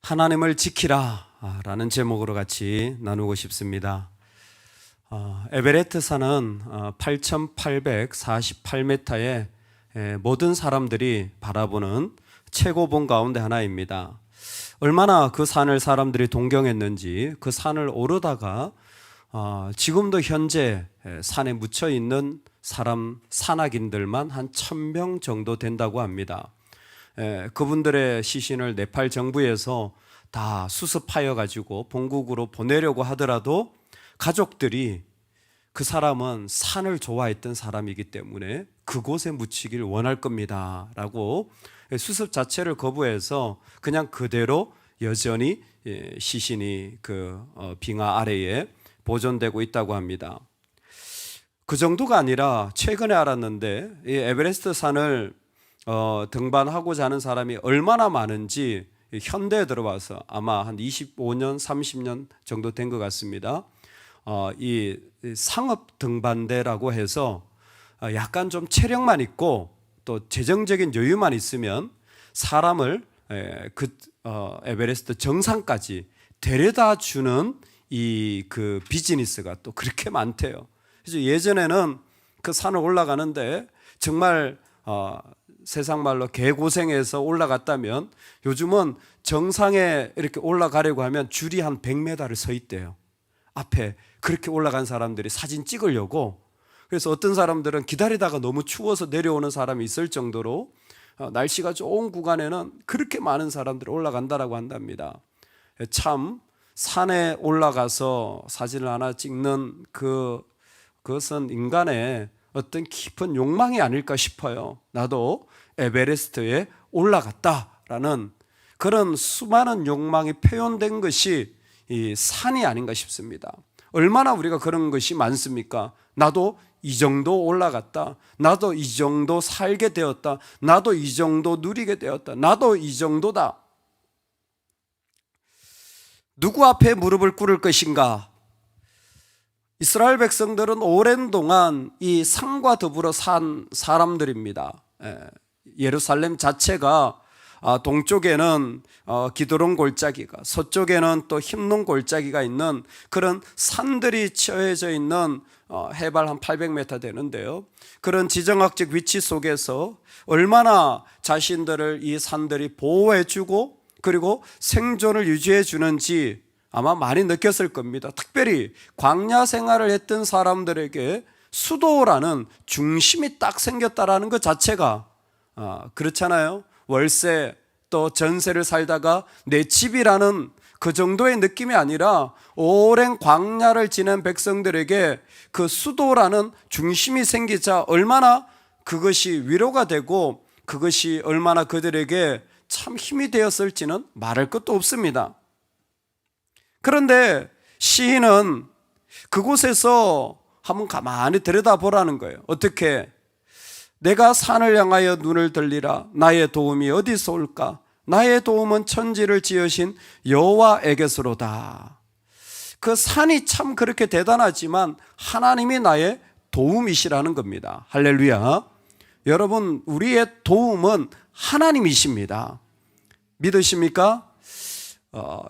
하나님을 지키라 라는 제목으로 같이 나누고 싶습니다. 에베레스트 산은 8,848m의 모든 사람들이 바라보는 최고봉 가운데 하나입니다. 얼마나 그 산을 사람들이 동경했는지 그 산을 오르다가 지금도 현재 산에 묻혀 있는 산악인들만 한 1,000명 정도 된다고 합니다. 그분들의 시신을 네팔 정부에서 다 수습하여 가지고 본국으로 보내려고 하더라도 가족들이 그 사람은 산을 좋아했던 사람이기 때문에 그곳에 묻히길 원할 겁니다 라고 수습 자체를 거부해서 그냥 그대로 여전히 시신이 그 빙하 아래에 보존되고 있다고 합니다. 그 정도가 아니라 최근에 알았는데 이 에베레스트 산을 등반하고자 하는 사람이 얼마나 많은지 현대에 들어와서 아마 한 25년, 30년 정도 된 것 같습니다. 이 상업 등반대라고 해서 약간 좀 체력만 있고 또 재정적인 여유만 있으면 사람을 에베레스트 정상까지 데려다 주는 그 비즈니스가 또 그렇게 많대요. 그래서 예전에는 그 산을 올라가는데 정말 세상 말로 개고생해서 올라갔다면 요즘은 정상에 이렇게 올라가려고 하면 줄이 한 100m를 서 있대요. 앞에 그렇게 올라간 사람들이 사진 찍으려고. 그래서 어떤 사람들은 기다리다가 너무 추워서 내려오는 사람이 있을 정도로 날씨가 좋은 구간에는 그렇게 많은 사람들이 올라간다라고 한답니다. 참 산에 올라가서 사진을 하나 찍는 그것은 인간의 어떤 깊은 욕망이 아닐까 싶어요. 나도 에베레스트에 올라갔다라는 그런 수많은 욕망이 표현된 것이 이 산이 아닌가 싶습니다. 얼마나 우리가 그런 것이 많습니까? 나도 이 정도 올라갔다. 나도 이 정도 살게 되었다. 나도 이 정도 누리게 되었다. 나도 이 정도다. 누구 앞에 무릎을 꿇을 것인가? 이스라엘 백성들은 오랜 동안 이 산과 더불어 산 사람들입니다. 예루살렘 자체가 동쪽에는 기드론 골짜기가, 서쪽에는 또 힌논 골짜기가 있는 그런 산들이 처해져 있는 해발 한 800m 되는데요. 그런 지정학적 위치 속에서 얼마나 자신들을 이 산들이 보호해주고 그리고 생존을 유지해 주는지 아마 많이 느꼈을 겁니다. 특별히 광야 생활을 했던 사람들에게 수도라는 중심이 딱 생겼다라는 것 자체가 그렇잖아요. 월세 또 전세를 살다가 내 집이라는 그 정도의 느낌이 아니라 오랜 광야를 지낸 백성들에게 그 수도라는 중심이 생기자 얼마나 그것이 위로가 되고 그것이 얼마나 그들에게 참 힘이 되었을지는 말할 것도 없습니다. 그런데 시인은 그곳에서 한번 가만히 들여다보라는 거예요. 어떻게? 내가 산을 향하여 눈을 들리라. 나의 도움이 어디서 올까? 나의 도움은 천지를 지으신 여호와에게서로다. 그 산이 참 그렇게 대단하지만 하나님이 나의 도움이시라는 겁니다. 할렐루야. 여러분, 우리의 도움은 하나님이십니다. 믿으십니까?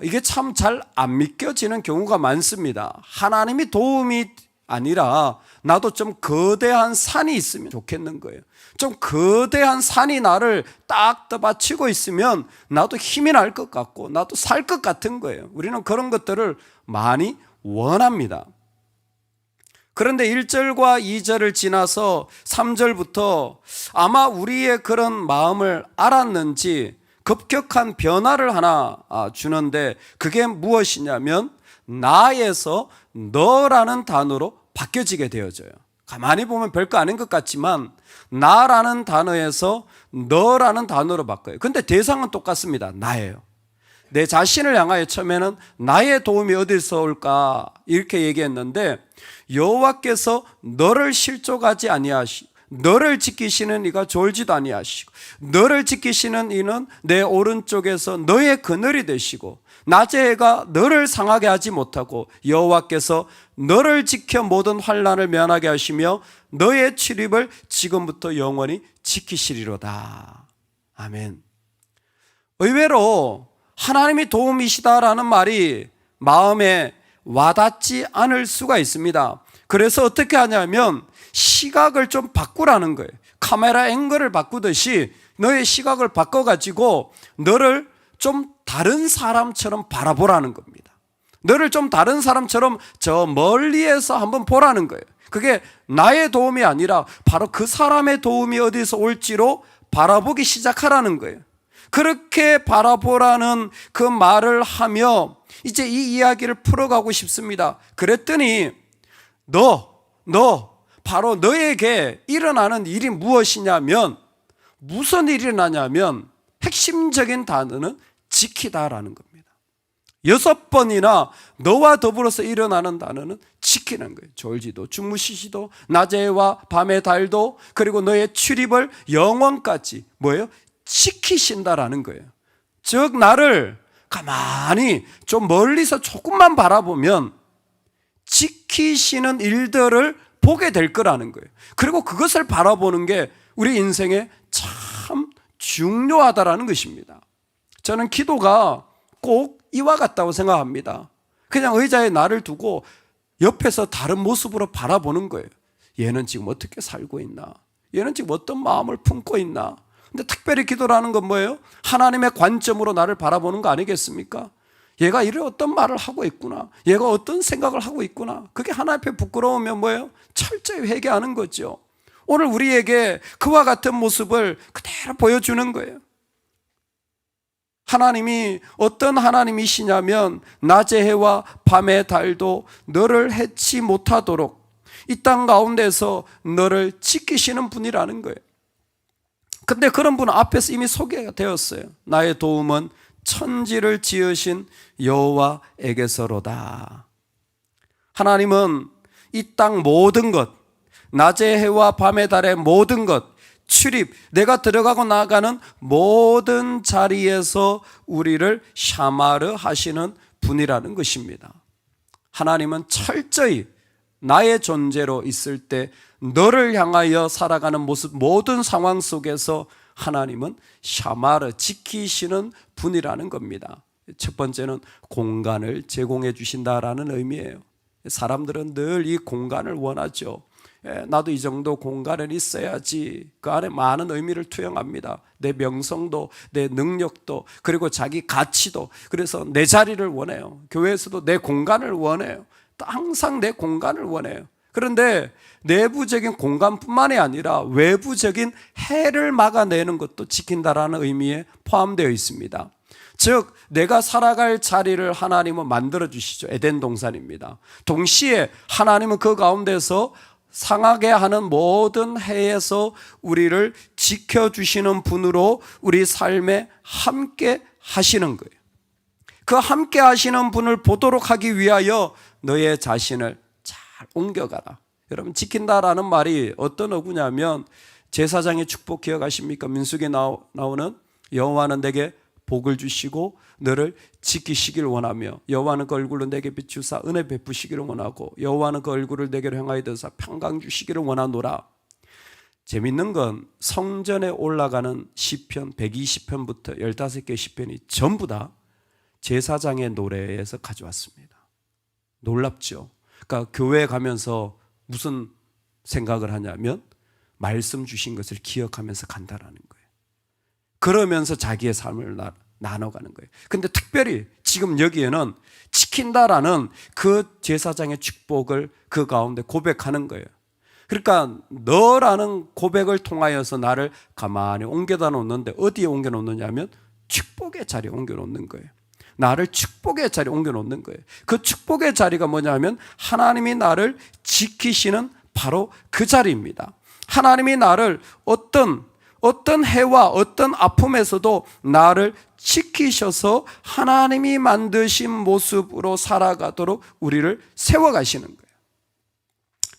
이게 참 잘 안 믿겨지는 경우가 많습니다. 하나님이 도움이 아니라 나도 좀 거대한 산이 있으면 좋겠는 거예요. 좀 거대한 산이 나를 딱 떠받치고 있으면 나도 힘이 날 것 같고 나도 살 것 같은 거예요. 우리는 그런 것들을 많이 원합니다. 그런데 1절과 2절을 지나서 3절부터 아마 우리의 그런 마음을 알았는지 급격한 변화를 하나 주는데 그게 무엇이냐면 나에서 너라는 단어로 바뀌어지게 되어져요. 가만히 보면 별거 아닌 것 같지만 나라는 단어에서 너라는 단어로 바꿔요. 근데 대상은 똑같습니다. 나예요. 내 자신을 향하여 처음에는 나의 도움이 어디서 올까 이렇게 얘기했는데 여호와께서 너를 실족하지 아니하시고 너를 지키시는 이가 졸지도 아니하시고 너를 지키시는 이는 내 오른쪽에서 너의 그늘이 되시고 낮의 해가 너를 상하게 하지 못하고 여호와께서 너를 지켜 모든 환난을 면하게 하시며 너의 출입을 지금부터 영원히 지키시리로다. 아멘. 의외로 하나님이 도움이시다라는 말이 마음에 와닿지 않을 수가 있습니다. 그래서 어떻게 하냐면 시각을 좀 바꾸라는 거예요. 카메라 앵글을 바꾸듯이 너의 시각을 바꿔가지고 너를 좀 다른 사람처럼 바라보라는 겁니다. 너를 좀 다른 사람처럼 저 멀리에서 한번 보라는 거예요. 그게 나의 도움이 아니라 바로 그 사람의 도움이 어디서 올지로 바라보기 시작하라는 거예요. 그렇게 바라보라는 그 말을 하며 이제 이 이야기를 풀어가고 싶습니다. 그랬더니 바로 너에게 일어나는 일이 무엇이냐면, 무슨 일이 일어나냐면 핵심적인 단어는 지키다라는 겁니다. 6번이나 너와 더불어서 일어나는 단어는 지키는 거예요. 졸지도 주무시지도 낮에와 밤의 달도 그리고 너의 출입을 영원까지 뭐예요? 지키신다라는 거예요. 즉 나를 가만히 좀 멀리서 조금만 바라보면 지키시는 일들을 보게 될 거라는 거예요. 그리고 그것을 바라보는 게 우리 인생에 참 중요하다라는 것입니다. 저는 기도가 꼭 이와 같다고 생각합니다. 그냥 의자에 나를 두고 옆에서 다른 모습으로 바라보는 거예요. 얘는 지금 어떻게 살고 있나? 얘는 지금 어떤 마음을 품고 있나? 근데 특별히 기도라는 건 뭐예요? 하나님의 관점으로 나를 바라보는 거 아니겠습니까? 얘가 이래 어떤 말을 하고 있구나. 얘가 어떤 생각을 하고 있구나. 그게 하나님 앞에 부끄러우면 뭐예요? 철저히 회개하는 거죠. 오늘 우리에게 그와 같은 모습을 그대로 보여주는 거예요. 하나님이 어떤 하나님이시냐면 낮의 해와 밤의 달도 너를 해치 못하도록 이 땅 가운데서 너를 지키시는 분이라는 거예요. 근데 그런 분은 앞에서 이미 소개가 되었어요. 나의 도움은 천지를 지으신 여호와에게서로다. 하나님은 이 땅 모든 것, 낮의 해와 밤의 달의 모든 것, 출입, 내가 들어가고 나가는 모든 자리에서 우리를 샤마르 하시는 분이라는 것입니다. 하나님은 철저히 나의 존재로 있을 때 너를 향하여 살아가는 모습 모든 상황 속에서 하나님은 샤마르, 지키시는 분이라는 겁니다. 첫 번째는 공간을 제공해 주신다라는 의미예요. 사람들은 늘 이 공간을 원하죠. 나도 이 정도 공간은 있어야지. 그 안에 많은 의미를 투영합니다. 내 명성도, 내 능력도, 그리고 자기 가치도. 그래서 내 자리를 원해요. 교회에서도 내 공간을 원해요. 항상 내 공간을 원해요. 그런데 내부적인 공간뿐만이 아니라 외부적인 해를 막아내는 것도 지킨다라는 의미에 포함되어 있습니다. 즉 내가 살아갈 자리를 하나님은 만들어 주시죠. 에덴 동산입니다. 동시에 하나님은 그 가운데서 상하게 하는 모든 해에서 우리를 지켜주시는 분으로 우리 삶에 함께 하시는 거예요. 그 함께 하시는 분을 보도록 하기 위하여 너의 자신을 잘 옮겨가라. 여러분, 지킨다라는 말이 어떤 어구냐면 제사장의 축복 기억하십니까? 민수기에 나오는 여호와는 내게 복을 주시고 너를 지키시길 원하며 여호와는 그 얼굴로 내게 비추사 은혜 베푸시기를 원하고 여호와는 그 얼굴을 내게로 향하여 드사 평강 주시기를 원하노라. 재밌는 건 성전에 올라가는 시편 120편부터 15개의 시편이 전부 다 제사장의 노래에서 가져왔습니다. 놀랍죠? 그러니까 교회에 가면서 무슨 생각을 하냐면 말씀 주신 것을 기억하면서 간다라는 거예요. 그러면서 자기의 삶을 나눠가는 거예요. 근데 특별히 지금 여기에는 지킨다라는 그 제사장의 축복을 그 가운데 고백하는 거예요. 그러니까 너라는 고백을 통하여서 나를 가만히 옮겨다 놓는데 어디에 옮겨 놓느냐면 축복의 자리에 옮겨 놓는 거예요. 나를 축복의 자리에 옮겨 놓는 거예요. 그 축복의 자리가 뭐냐면 하나님이 나를 지키시는 바로 그 자리입니다. 하나님이 나를 어떤 해와 어떤 아픔에서도 나를 지키셔서 하나님이 만드신 모습으로 살아가도록 우리를 세워가시는 거예요.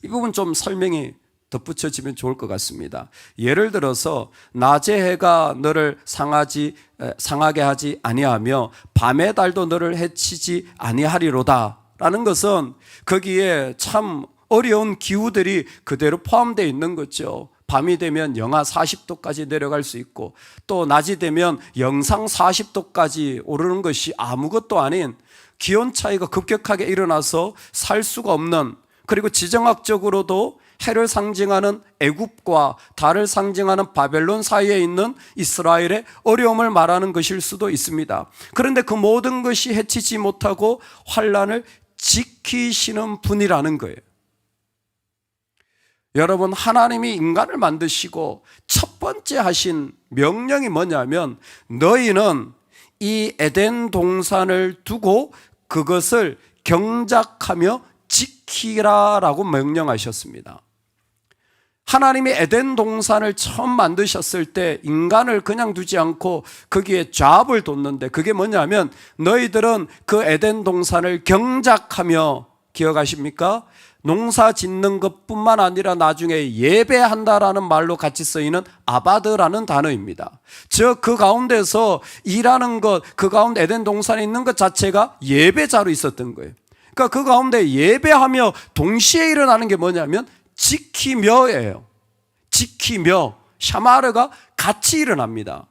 이 부분 좀 설명이 덧붙여지면 좋을 것 같습니다. 예를 들어서 낮의 해가 너를 상하게 하지 아니하며 밤의 달도 너를 해치지 아니하리로다 라는 것은 거기에 참 어려운 기후들이 그대로 포함되어 있는 거죠. 밤이 되면 영하 40도까지 내려갈 수 있고 또 낮이 되면 영상 40도까지 오르는 것이 아무것도 아닌 기온 차이가 급격하게 일어나서 살 수가 없는, 그리고 지정학적으로도 해를 상징하는 애굽과 달을 상징하는 바벨론 사이에 있는 이스라엘의 어려움을 말하는 것일 수도 있습니다. 그런데 그 모든 것이 해치지 못하고 환란을 지키시는 분이라는 거예요. 여러분, 하나님이 인간을 만드시고 첫 번째 하신 명령이 뭐냐면 너희는 이 에덴 동산을 두고 그것을 경작하며 지키라라고 명령하셨습니다. 하나님이 에덴 동산을 처음 만드셨을 때 인간을 그냥 두지 않고 거기에 잡을 뒀는데 그게 뭐냐면 너희들은 그 에덴 동산을 경작하며, 기억하십니까? 농사 짓는 것뿐만 아니라 나중에 예배한다라는 말로 같이 쓰이는 아바드라는 단어입니다. 즉 그 가운데서 일하는 것, 그 가운데 에덴 동산에 있는 것 자체가 예배자로 있었던 거예요. 그러니까 그 가운데 예배하며 동시에 일어나는 게 뭐냐면 지키며예요. 지키며, 샤마르가 같이 일어납니다.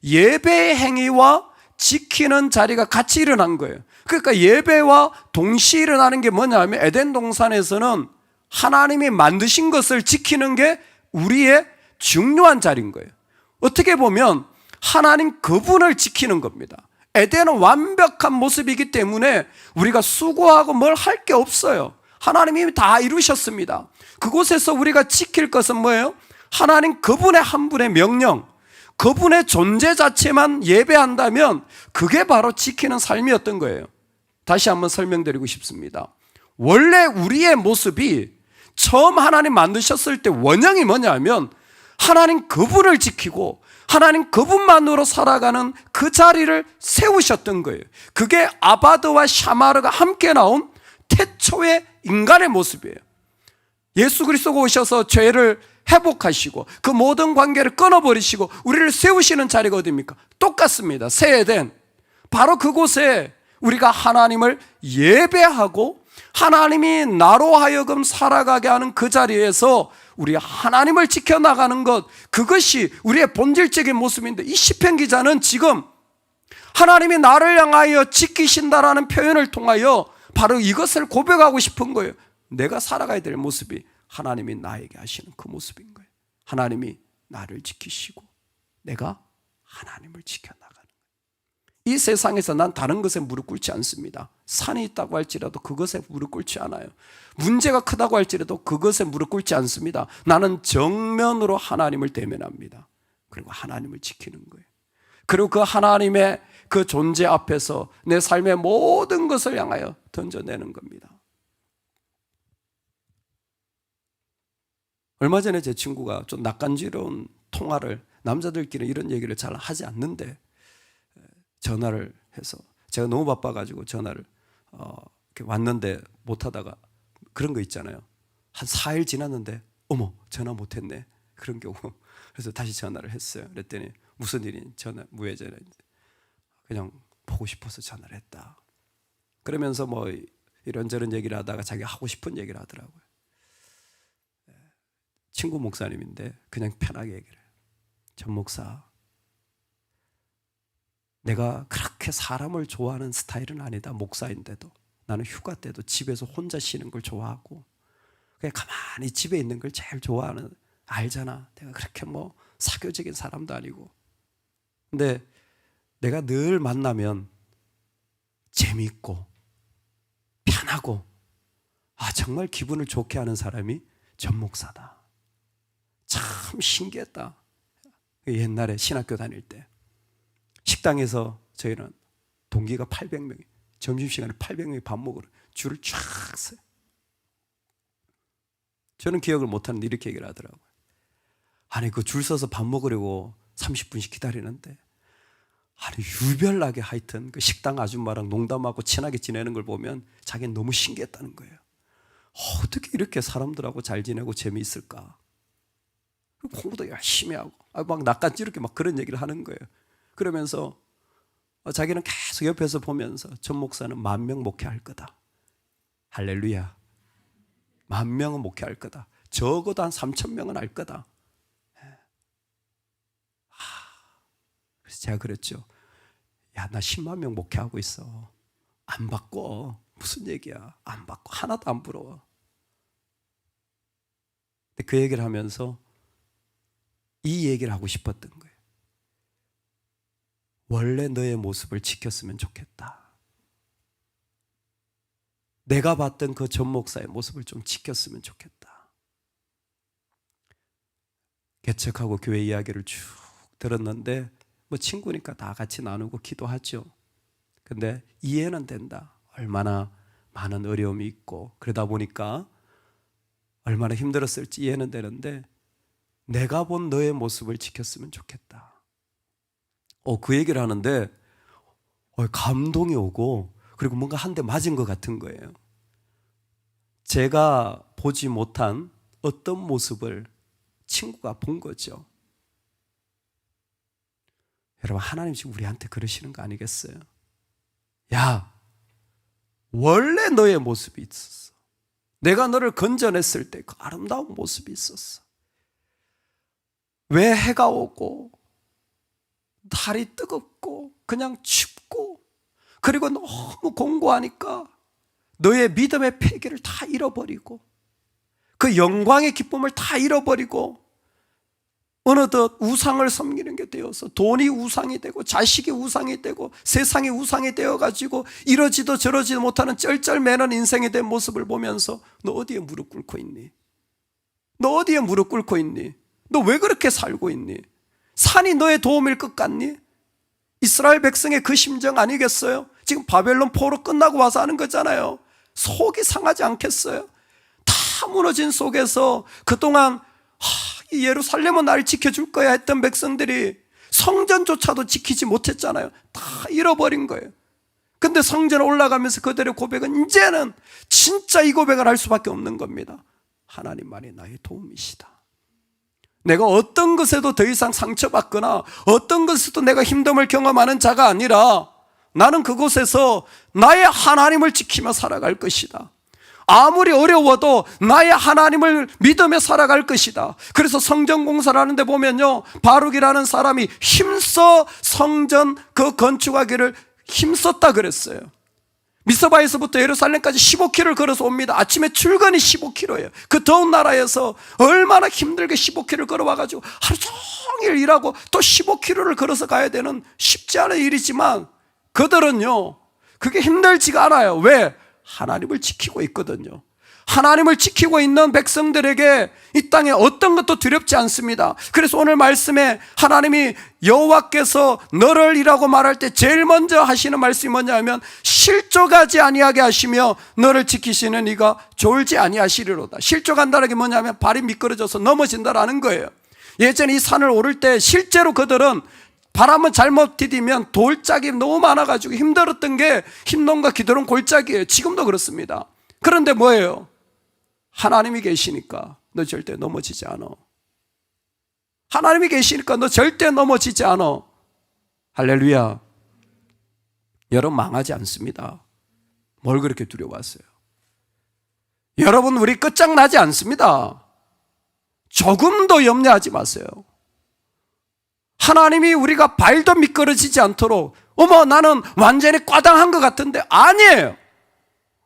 예배의 행위와 지키는 자리가 같이 일어난 거예요. 그러니까 예배와 동시에 일어나는 게 뭐냐면 에덴 동산에서는 하나님이 만드신 것을 지키는 게 우리의 중요한 자리인 거예요. 어떻게 보면 하나님 그분을 지키는 겁니다. 에덴은 완벽한 모습이기 때문에 우리가 수고하고 뭘 할 게 없어요. 하나님이 다 이루셨습니다. 그곳에서 우리가 지킬 것은 뭐예요? 하나님 그분의 한 분의 명령, 그분의 존재 자체만 예배한다면 그게 바로 지키는 삶이었던 거예요. 다시 한번 설명드리고 싶습니다. 원래 우리의 모습이 처음 하나님 만드셨을 때 원형이 뭐냐면 하나님 그분을 지키고 하나님 그분만으로 살아가는 그 자리를 세우셨던 거예요. 그게 아바드와 샤마르가 함께 나온 태초의 인간의 모습이에요. 예수 그리스도가 오셔서 죄를 회복하시고 그 모든 관계를 끊어버리시고 우리를 세우시는 자리가 어디입니까? 똑같습니다. 새 에덴. 바로 그곳에 우리가 하나님을 예배하고 하나님이 나로 하여금 살아가게 하는 그 자리에서 우리 하나님을 지켜나가는 것, 그것이 우리의 본질적인 모습인데 이 시편 기자는 지금 하나님이 나를 향하여 지키신다라는 표현을 통하여 바로 이것을 고백하고 싶은 거예요. 내가 살아가야 될 모습이 하나님이 나에게 하시는 그 모습인 거예요. 하나님이 나를 지키시고 내가 하나님을 지켜나가는 거예요. 이 세상에서 난 다른 것에 무릎 꿇지 않습니다. 산이 있다고 할지라도 그것에 무릎 꿇지 않아요. 문제가 크다고 할지라도 그것에 무릎 꿇지 않습니다. 나는 정면으로 하나님을 대면합니다. 그리고 하나님을 지키는 거예요. 그리고 그 하나님의 그 존재 앞에서 내 삶의 모든 것을 향하여 던져내는 겁니다. 얼마 전에 제 친구가 좀 낯간지러운 통화를, 남자들끼리 이런 얘기를 잘 하지 않는데 전화를 해서 제가 너무 바빠가지고 전화를 이렇게 왔는데 못하다가 그런 거 있잖아요. 한 4일 지났는데 어머 전화 못했네, 그런 경우. 그래서 다시 전화를 했어요. 그랬더니 무슨 일이 무회전에 그냥 보고 싶어서 전화를 했다. 그러면서 뭐 이런저런 얘기를 하다가 자기가 하고 싶은 얘기를 하더라고요. 친구 목사님인데 그냥 편하게 얘기를 해요. 전 목사, 내가 그렇게 사람을 좋아하는 스타일은 아니다. 목사인데도 나는 휴가 때도 집에서 혼자 쉬는 걸 좋아하고 그냥 가만히 집에 있는 걸 제일 좋아하는, 알잖아. 내가 그렇게 뭐 사교적인 사람도 아니고. 근데 내가 늘 만나면 재미있고 편하고 정말 기분을 좋게 하는 사람이 전 목사다. 참 신기했다. 옛날에 신학교 다닐 때 식당에서 저희는 동기가 800명이 점심시간에 800명이 밥 먹으러 줄을 쫙 서요. 저는 기억을 못하는데 이렇게 얘기를 하더라고요. 아니 그 줄 서서 밥 먹으려고 30분씩 기다리는데 유별나게 하여튼 그 식당 아줌마랑 농담하고 친하게 지내는 걸 보면 자기는 너무 신기했다는 거예요. 어떻게 이렇게 사람들하고 잘 지내고 재미있을까? 공부도 열심히 하고 막 낯간지럽게 막 그런 얘기를 하는 거예요. 그러면서 자기는 계속 옆에서 보면서 전 목사는 10,000명 목회할 거다. 할렐루야. 10,000명은 목회할 거다. 적어도 한 3,000명은 할 거다. 그래서 제가 그랬죠. 야, 나 10만 명 목회하고 있어. 안 바꿔. 무슨 얘기야. 안 바꿔. 하나도 안 부러워. 근데 그 얘기를 하면서 이 얘기를 하고 싶었던 거예요. 원래 너의 모습을 지켰으면 좋겠다. 내가 봤던 그 전 목사의 모습을 좀 지켰으면 좋겠다. 개척하고 교회 이야기를 쭉 들었는데 뭐 친구니까 다 같이 나누고 기도하죠. 근데 이해는 된다. 얼마나 많은 어려움이 있고 그러다 보니까 얼마나 힘들었을지 이해는 되는데 내가 본 너의 모습을 지켰으면 좋겠다. 그 얘기를 하는데 감동이 오고 그리고 뭔가 한 대 맞은 것 같은 거예요. 제가 보지 못한 어떤 모습을 친구가 본 거죠. 여러분, 하나님 지금 우리한테 그러시는 거 아니겠어요? 야, 원래 너의 모습이 있었어. 내가 너를 건져냈을 때 그 아름다운 모습이 있었어. 왜 해가 오고 달이 뜨겁고 그냥 춥고 그리고 너무 공고하니까 너의 믿음의 패기를 다 잃어버리고 그 영광의 기쁨을 다 잃어버리고 어느덧 우상을 섬기는 게 되어서 돈이 우상이 되고 자식이 우상이 되고 세상이 우상이 되어가지고 이러지도 저러지도 못하는 쩔쩔매는 인생이 된 모습을 보면서 너 어디에 무릎 꿇고 있니? 너 어디에 무릎 꿇고 있니? 너 왜 그렇게 살고 있니? 산이 너의 도움일 것 같니? 이스라엘 백성의 그 심정 아니겠어요? 지금 바벨론 포로 끝나고 와서 하는 거잖아요. 속이 상하지 않겠어요? 다 무너진 속에서 그동안 이 예루살렘은 나를 지켜줄 거야 했던 백성들이 성전조차도 지키지 못했잖아요. 다 잃어버린 거예요. 근데 성전에 올라가면서 그들의 고백은 이제는 진짜 이 고백을 할 수밖에 없는 겁니다. 하나님만이 나의 도움이시다. 내가 어떤 것에도 더 이상 상처받거나 어떤 것에도 내가 힘듦을 경험하는 자가 아니라 나는 그곳에서 나의 하나님을 지키며 살아갈 것이다. 아무리 어려워도 나의 하나님을 믿으며 살아갈 것이다. 그래서 성전 공사를 하는데 보면요, 바룩이라는 사람이 힘써 성전 그 건축하기를 힘썼다 그랬어요. 미스바에서부터 예루살렘까지 15km를 걸어서 옵니다. 아침에 출근이 15km예요. 그 더운 나라에서 얼마나 힘들게 15km를 걸어와가지고 하루 종일 일하고 또 15km를 걸어서 가야 되는 쉽지 않은 일이지만 그들은요, 그게 힘들지가 않아요. 왜? 하나님을 지키고 있거든요. 하나님을 지키고 있는 백성들에게 이 땅에 어떤 것도 두렵지 않습니다. 그래서 오늘 말씀에 하나님이 여호와께서 너를 이라고 말할 때 제일 먼저 하시는 말씀이 뭐냐면 실족하지 아니하게 하시며 너를 지키시는 이가 졸지 아니하시리로다. 실족한다는 게 뭐냐면 발이 미끄러져서 넘어진다라는 거예요. 예전에 이 산을 오를 때 실제로 그들은 바람은 잘못 디디면 돌짝이 너무 많아가지고 힘들었던 게 힘놈과 기도는 골짜기예요. 지금도 그렇습니다. 그런데 뭐예요? 하나님이 계시니까 너 절대 넘어지지 않아. 하나님이 계시니까 너 절대 넘어지지 않아. 할렐루야. 여러분 망하지 않습니다. 뭘 그렇게 두려워하세요? 여러분 우리 끝장나지 않습니다. 조금도 염려하지 마세요. 하나님이 우리가 발도 미끄러지지 않도록 나는 완전히 과당한 것 같은데 아니에요.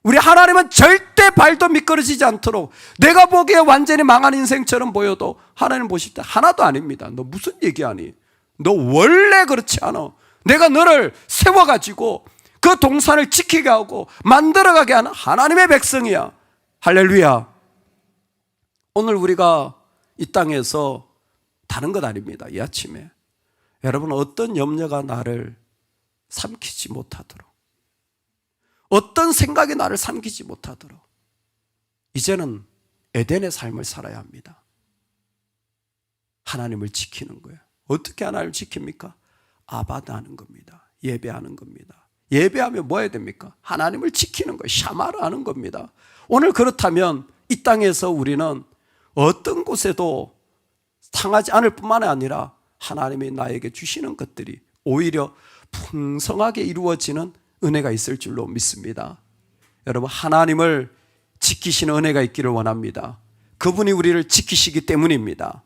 우리 하나님은 절대 발도 미끄러지지 않도록 내가 보기에 완전히 망한 인생처럼 보여도 하나님 보실 때 하나도 아닙니다. 너 무슨 얘기하니? 너 원래 그렇지 않아. 내가 너를 세워가지고 그 동산을 지키게 하고 만들어가게 하는 하나님의 백성이야. 할렐루야. 오늘 우리가 이 땅에서 다른 것 아닙니다. 이 아침에 여러분 어떤 염려가 나를 삼키지 못하도록, 어떤 생각이 나를 삼키지 못하도록 이제는 에덴의 삶을 살아야 합니다. 하나님을 지키는 거예요. 어떻게 하나님을 지킵니까? 아바다하는 겁니다. 예배하는 겁니다. 예배하면 뭐 해야 됩니까? 하나님을 지키는 거예요. 샤마를 하는 겁니다. 오늘 그렇다면 이 땅에서 우리는 어떤 곳에도 상하지 않을 뿐만 아니라 하나님이 나에게 주시는 것들이 오히려 풍성하게 이루어지는 은혜가 있을 줄로 믿습니다. 여러분 하나님을 지키시는 은혜가 있기를 원합니다. 그분이 우리를 지키시기 때문입니다.